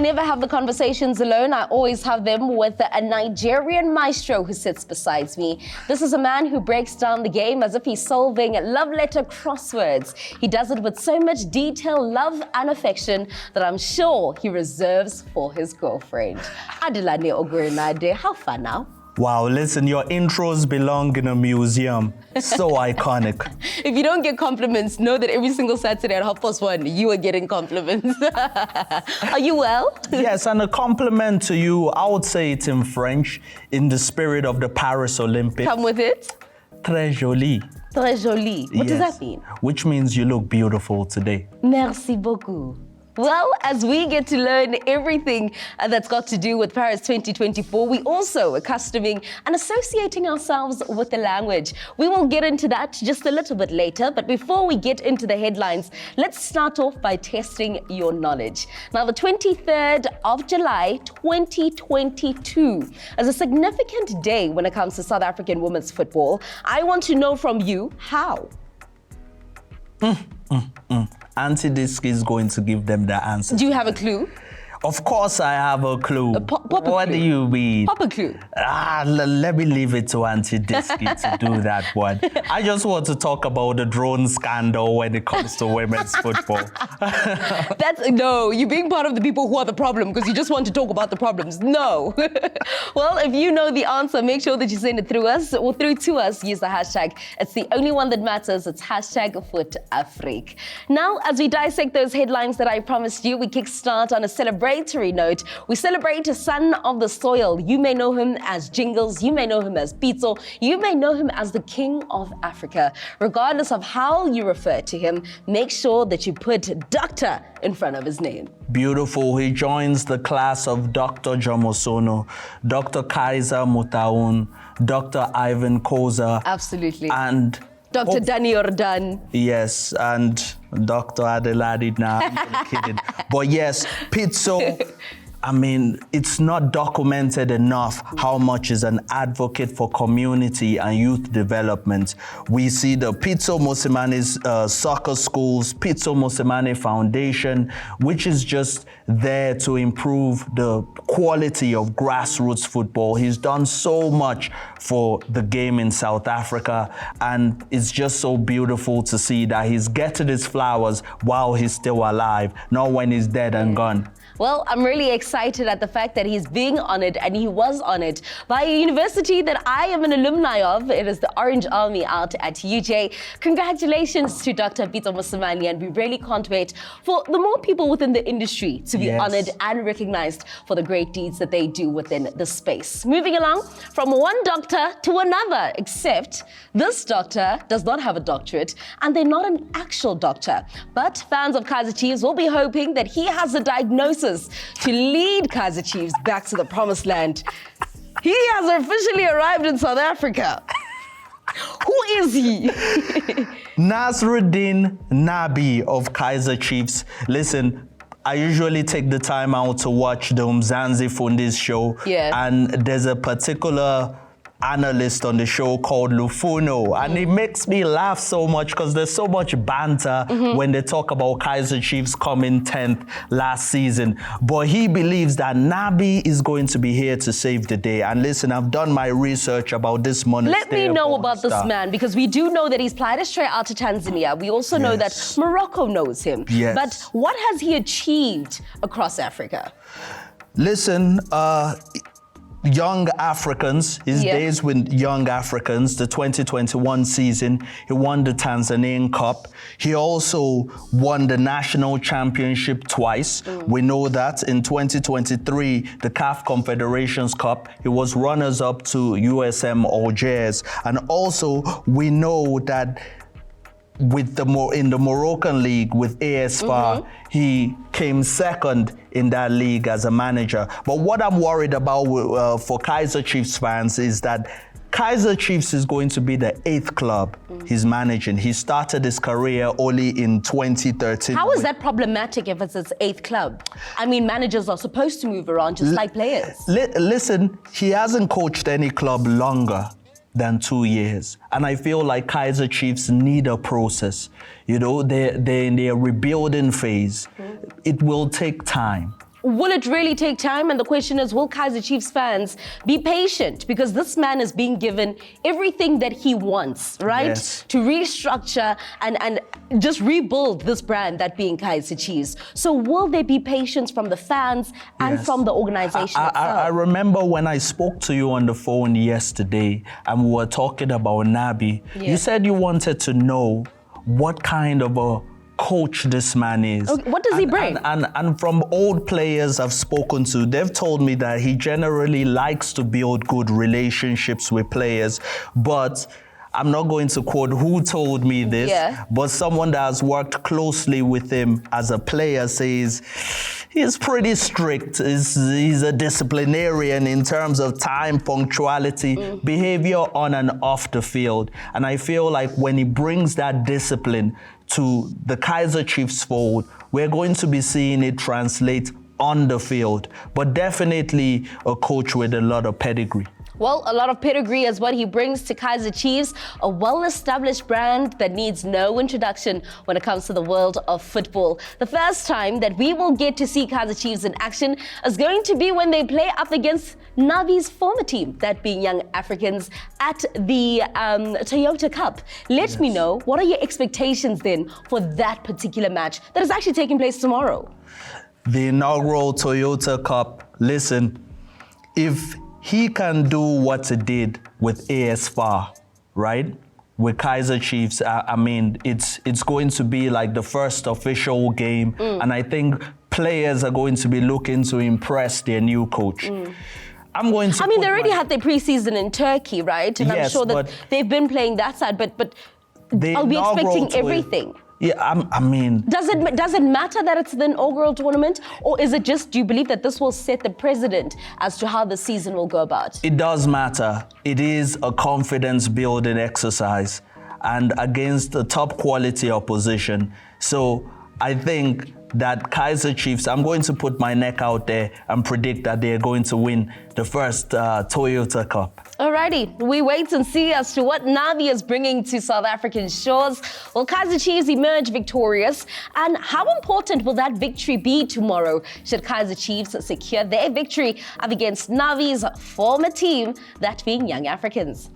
never have the conversations alone. I always have them with a Nigerian maestro who sits beside me. This is a man who breaks down the game as if he's solving love letter crosswords. He does it with so much detail, love and affection that I'm sure he reserves for his girlfriend. Adelane Ogurinade, how far now? Wow, listen, your intros belong in a museum. So iconic. If you don't get compliments, know that every single Saturday at 1:30, you are getting compliments. Are you well? Yes, and a compliment to you, I would say it in French, in the spirit of the Paris Olympics. Come with it. Très jolie. Très jolie. What does that mean? Which means you look beautiful today. Merci beaucoup. Well, as we get to learn everything that's got to do with Paris 2024, we also accustoming and associating ourselves with the language. We will get into that just a little bit later, but before we get into the headlines, let's start off by testing your knowledge. Now, the 23rd of July, 2022 is a significant day when it comes to South African women's football. I want to know from you, how? Auntie Disc is going to give them the answer. Do you have a clue? Of course I have a clue. What do you mean? Pop a clue. Let me leave it to Auntie Disky to do that one. I just want to talk about the drone scandal when it comes to women's football. No, you're being part of the people who are the problem because you just want to talk about the problems. No. Well, if you know the answer, make sure that you send it through us or through to us. Use the hashtag. It's the only one that matters. It's hashtag FootAfrique. Now, as we dissect those headlines that I promised you, we kickstart on a celebratory note. We celebrate a son of the soil. You may know him as Jingles, you may know him as Pizzo, you may know him as the King of Africa. Regardless of how you refer to him, make sure that you put Doctor in front of his name. Beautiful. He joins the class of Dr. Jomosono, Dr. Kaiser Mutaun, Dr. Ivan Koza. Absolutely. And Dr. Danny Ordan. Yes, and Dr. Adelaide. Nah, I'm kidding. But yes, Pizzo, I mean, it's not documented enough how much is an advocate for community and youth development. We see the Pizzo Mosimane's soccer schools, Pizzo Mosimane Foundation, which is just there to improve the quality of grassroots football. He's done so much for the game in South Africa, and it's just so beautiful to see that he's getting his flowers while he's still alive, not when he's dead and gone. Well, I'm really excited at the fact that he's being honored, and he was honored by a university that I am an alumni of. It is the Orange Army out at UJ. Congratulations to Dr. Pizzo Mosimane, and we really can't wait for the more people within the industry to be honored and recognized for the great deeds that they do within the space. Moving along from one doctor to another, except this doctor does not have a doctorate, and they're not an actual doctor. But fans of Kaizer Chiefs will be hoping that he has a diagnosis to lead Kaizer Chiefs back to the promised land. He has officially arrived in South Africa. Who is he? Nasruddin Nabi of Kaizer Chiefs. Listen, I usually take the time out to watch the Mzansi Fundi's show. Yeah. And there's a particular analyst on the show called Lufuno, and it makes me laugh so much because there's so much banter when they talk about Kaizer Chiefs coming 10th last season. But he believes that Nabi is going to be here to save the day. And listen, I've done my research about this money. Let me know about this man, because we do know that he's plied his trade out to Tanzania. We also know that Morocco knows him. Yes. But what has he achieved across Africa? Listen, Young Africans, his days with Young Africans, the 2021 season, he won the Tanzanian Cup. He also won the national championship twice. We know that in 2023, the CAF Confederations Cup, he was runners-up to USM Algiers. And also, we know that with in the Moroccan league with AS FAR, he came second in that league as a manager. But what I'm worried about for Kaizer Chiefs fans is that Kaizer Chiefs is going to be the 8th club he's managing. He started his career only in 2013. How is that problematic if it's his 8th club? I mean, managers are supposed to move around just like players. Listen, he hasn't coached any club longer than 2 years. And I feel like Kaizer Chiefs need a process. You know, they're in their rebuilding phase. It will take time. will it really take time? And the question is, will Kaizer Chiefs fans be patient? Because this man is being given everything that he wants, right? Yes. To restructure and just rebuild this brand, that being Kaizer Chiefs. So will there be patience from the fans and Yes. from the organization itself? I remember when I spoke to you on the phone yesterday and we were talking about Nabi. Yeah. You said you wanted to know what kind of a coach this man is. Okay, what does he bring? And from old players I've spoken to, they've told me that he generally likes to build good relationships with players, but I'm not going to quote who told me this, Yeah. but someone that has worked closely with him as a player says he's pretty strict. He's a disciplinarian in terms of time, punctuality, behavior on and off the field. And I feel like when he brings that discipline to the Kaizer Chiefs fold, we're going to be seeing it translate on the field, but definitely a coach with a lot of pedigree. Well, a lot of pedigree is what he brings to Kaizer Chiefs, a well-established brand that needs no introduction when it comes to the world of football. The first time that we will get to see Kaizer Chiefs in action is going to be when they play up against Navi's former team, that being Young Africans, at the Toyota Cup. Let me know, what are your expectations then for that particular match that is actually taking place tomorrow? The inaugural Toyota Cup, listen, if he can do what he did with AS FAR, right? With Kaizer Chiefs, I mean, it's going to be like the first official game, and I think players are going to be looking to impress their new coach. I'm going to. I mean, they already had their preseason in Turkey, right? And I'm Yes, sure that but they've been playing that side, but I'll be expecting everything. Yeah, I mean. Does it matter that it's the inaugural tournament, or is it just, do you believe that this will set the precedent as to how the season will go about? It does matter. It is a confidence building exercise and against the top quality opposition. So I think that Kaizer Chiefs, I'm going to put my neck out there and predict that they're going to win the first Toyota Cup. Alrighty, we wait and see as to what Navi is bringing to South African shores. Will Kaizer Chiefs emerge victorious? And how important will that victory be tomorrow should Kaizer Chiefs secure their victory up against Navi's former team, that being Young Africans?